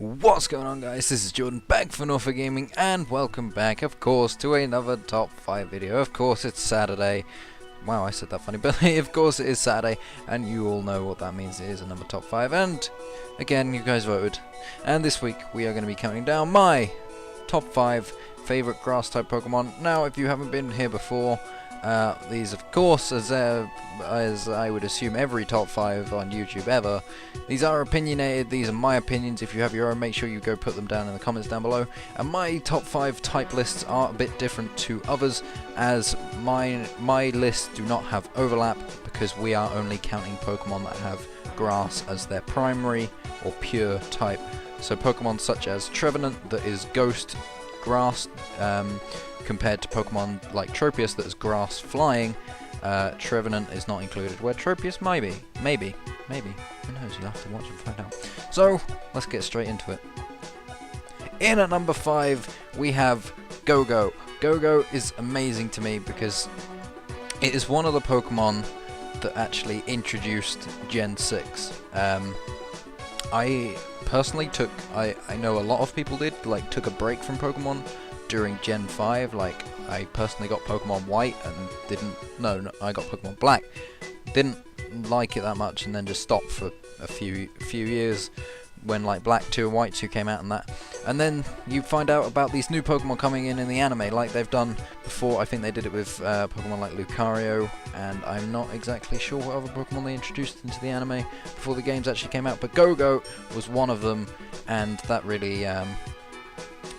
What's going on, guys? This is Jordan back for Norfolk Gaming, and welcome back, of course, to another top 5 video. Of course, it's Saturday. Wow, I said that funny, but of course it is Saturday, and you all know what that means. It is another top 5, and again, you guys voted. And this week, we are going to be counting down my top 5 favorite grass-type Pokemon. Now, if you haven't been here before, these, of course, as I would assume every top 5 on YouTube ever, these are opinionated. These are my opinions. If you have your own, make sure you go put them down in the comments down below. And my top 5 type lists are a bit different to others, as my lists do not have overlap, because we are only counting Pokemon that have grass as their primary or pure type. So Pokemon such as Trevenant, that is ghost grass, compared to Pokemon like Tropius, that is grass flying. Trevenant is not included, where Tropius maybe, who knows, you'll have to watch and find out. So, let's get straight into it. In at number 5, we have Go-Go. Go-Go is amazing to me because it is one of the Pokemon that actually introduced Gen 6. I personally I know a lot of people took a break from Pokemon during Gen 5, like I personally got Pokemon White and I got Pokemon Black, didn't like it that much, and then just stopped for a few years when like Black 2 and White 2 came out and then you find out about these new Pokemon coming in the anime like they've done before. I think they did it with Pokemon like Lucario, and I'm not exactly sure what other Pokemon they introduced into the anime before the games actually came out, but Go-Go was one of them, and that really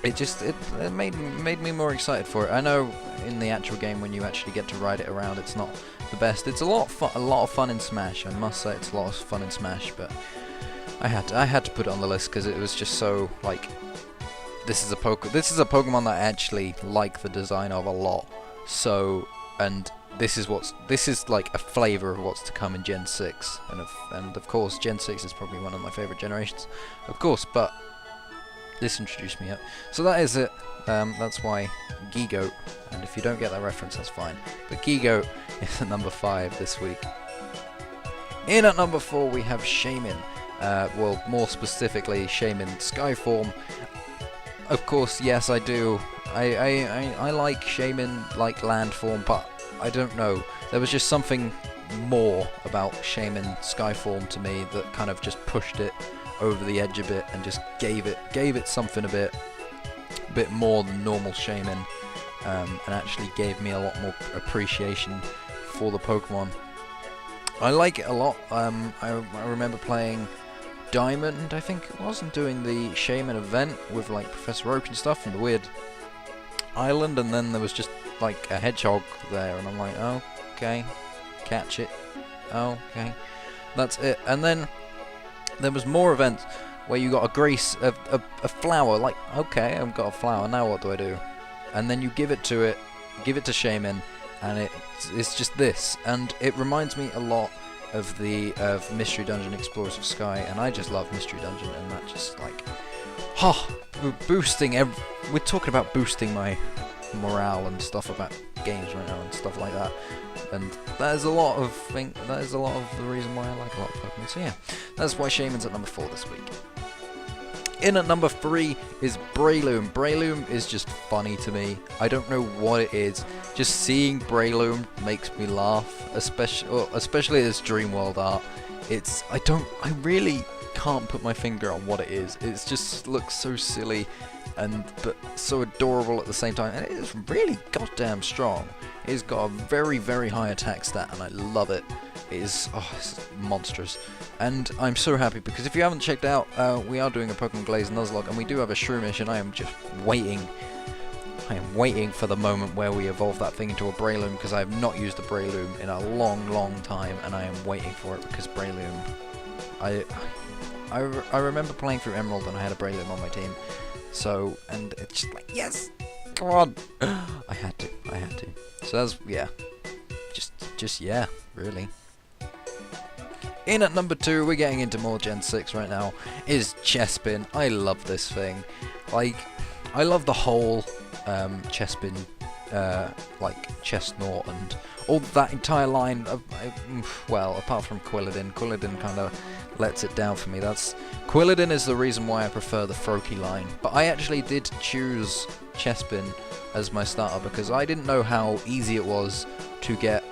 it made me more excited for it. I know in the actual game, when you actually get to ride it around, it's not the best. It's a lot of fun in Smash. I must say it's a lot of fun in Smash, but I had to put it on the list because it was just so like this is a Pokemon that I actually like the design of a lot. So, and this is like a flavor of what's to come in Gen 6, and of course Gen 6 is probably one of my favorite generations, of course, but this introduced me up. So that is it. That's why Gigo, and if you don't get that reference, that's fine. But Gigo is at number 5 this week. In at number 4, we have Shaymin. Well, more specifically, Shaymin Skyform. Of course, yes, I do. I like Shaymin like Landform, but I don't know. There was just something more about Shaymin Skyform to me that kind of just pushed it over the edge a bit and just gave it something a bit more than normal Shaymin, and actually gave me a lot more appreciation for the Pokemon. I like it a lot. I remember playing Diamond, I think it was, and doing the Shaymin event with like Professor Oak and stuff from the weird island, and then there was just like a hedgehog there, and I'm like, oh, okay, catch it, oh, okay, that's it. And then there was more events where you got a flower, like, okay, I've got a flower, now what do I do? And then you give it to Shaymin, and it's just this, and it reminds me a lot of Mystery Dungeon Explorers of Sky, and I just love Mystery Dungeon, and that just like, we're talking about boosting my morale and stuff about games right now and stuff like that, and that is a lot of the reason why I like a lot of Pokemon. So yeah, that's why Shaymin's at number 4 this week. In at number 3 is Breloom. Breloom is just funny to me. I don't know what it is. Just seeing Breloom makes me laugh, especially this Dreamworld art. I really can't put my finger on what it is. It just looks so silly, but so adorable at the same time, and it is really goddamn strong. It's got a very, very high attack stat, and I love it. It's monstrous, and I'm so happy because if you haven't checked out, we are doing a Pokemon Glaze Nuzlocke, and we do have a Shroomish, and I am just waiting. I am waiting for the moment where we evolve that thing into a Breloom, because I have not used a Breloom in a long, long time, and I am waiting for it because Breloom. I remember playing through Emerald and I had a Breloom on my team, so, and it's just like, yes, come on, I had to. So that's, yeah, just yeah, really. In at number 2, we're getting into more Gen 6 right now, is Chespin. I love this thing. Like, I love the whole Chespin, like Chestnut and all that entire line of, well, apart from Quilladin. Quilladin kind of lets it down for me. Quilladin is the reason why I prefer the Froakie line, but I actually did choose Chespin as my starter because I didn't know how easy it was to get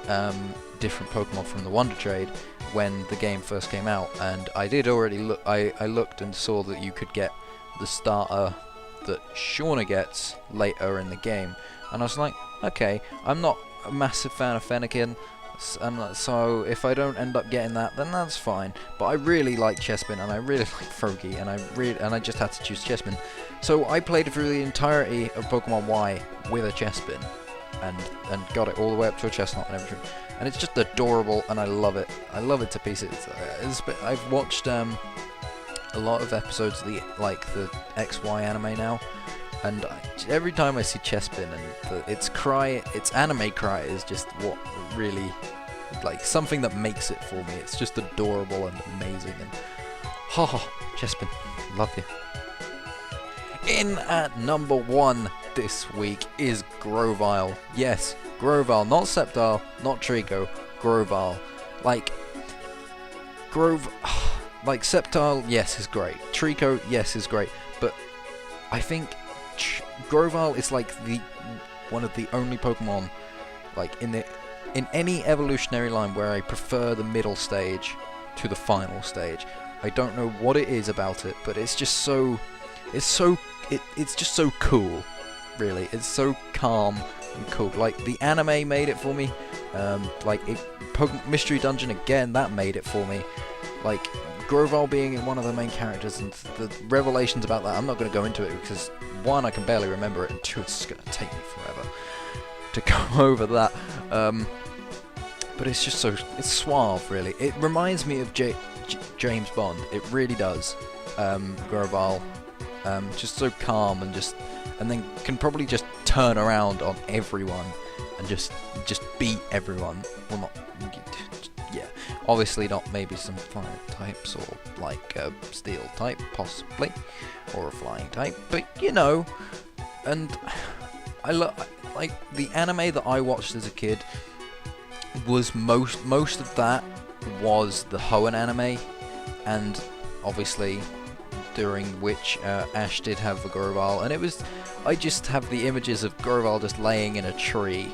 different Pokemon from the Wonder Trade when the game first came out, and I did already look. I looked and saw that you could get the starter that Shauna gets later in the game, and I was like, okay, I'm not a massive fan of Fennekin, and so if I don't end up getting that, then that's fine. But I really like Chespin, and I really like Froakie, and I just had to choose Chespin. So I played through the entirety of Pokemon Y with a Chespin, and got it all the way up to a Chestnut and everything. And it's just adorable, and I love it. I love it to pieces. I've watched a lot of episodes of the XY anime now, and every time I see Chespin and its anime cry is just what really, like, something that makes it for me. It's just adorable and amazing, and Chespin, love you. In at number 1 this week is Grovyle. Yes, Grovyle, not Sceptile, not Trico, Grovyle. Like Sceptile, yes, is great. Trico, yes, is great. But I think Grovyle is like one of the only Pokemon, like in any evolutionary line, where I prefer the middle stage to the final stage. I don't know what it is about it, but it's just so, it's just so cool. Really, it's so calm and cool. Like, the anime made it for me. Mystery Dungeon again, that made it for me. Like, Grovyle being in one of the main characters and the revelations about that, I'm not going to go into it because 1, I can barely remember it, and 2, it's going to take me forever to go over that. But it's just so, it's suave, really. It reminds me of James Bond. It really does. Grovyle, just so calm and then can probably just turn around on everyone and just beat everyone. Well, not, yeah, obviously not maybe some fire types or like a steel type possibly, or a flying type, but you know. And I like the anime that I watched as a kid was most of that was the Hoenn anime, and obviously during which Ash did have the Grovyle, and I just have the images of Grovyle just laying in a tree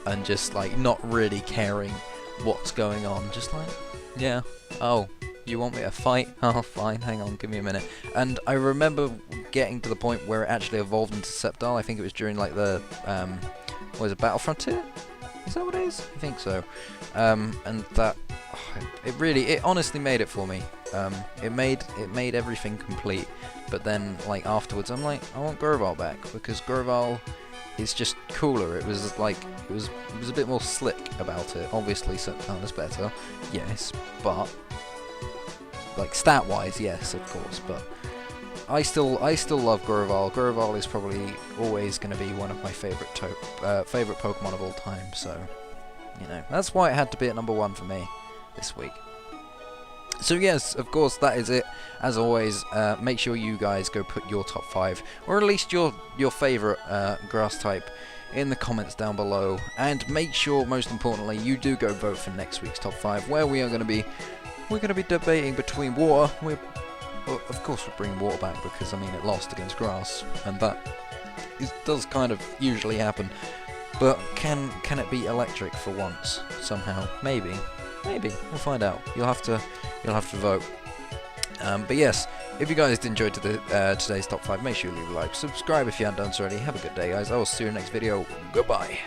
and just like not really caring what's going on, just like, yeah, oh, you want me to fight? Oh, fine, hang on, give me a minute. And I remember getting to the point where it actually evolved into Sceptile. I think it was during like the what is it, Battle Frontier? Is that what it is? I think so. And that it honestly made it for me. It made everything complete. But then, like, afterwards, I'm like, I want Grovyle back, because Grovyle is just cooler. It was like, it was a bit more slick about it. Obviously, Sceptile is better, yes, but like stat-wise, yes, of course. But I still love Grovyle. Grovyle is probably always going to be one of my favorite Pokemon of all time. So, you know, that's why it had to be at number 1 for me this week. So yes, of course, that is it. As always, make sure you guys go put your top 5, or at least your favourite grass type, in the comments down below. And make sure, most importantly, you do go vote for next week's top 5, where we're going to be debating between water. Of course, we're bringing water back because, I mean, it lost against grass, and that does kind of usually happen. But can it be electric for once somehow? Maybe. We'll find out. You'll have to vote. But yes, if you guys enjoyed today's top 5, make sure you leave a like, subscribe if you haven't done so already. Have a good day, guys. I will see you in the next video. Goodbye.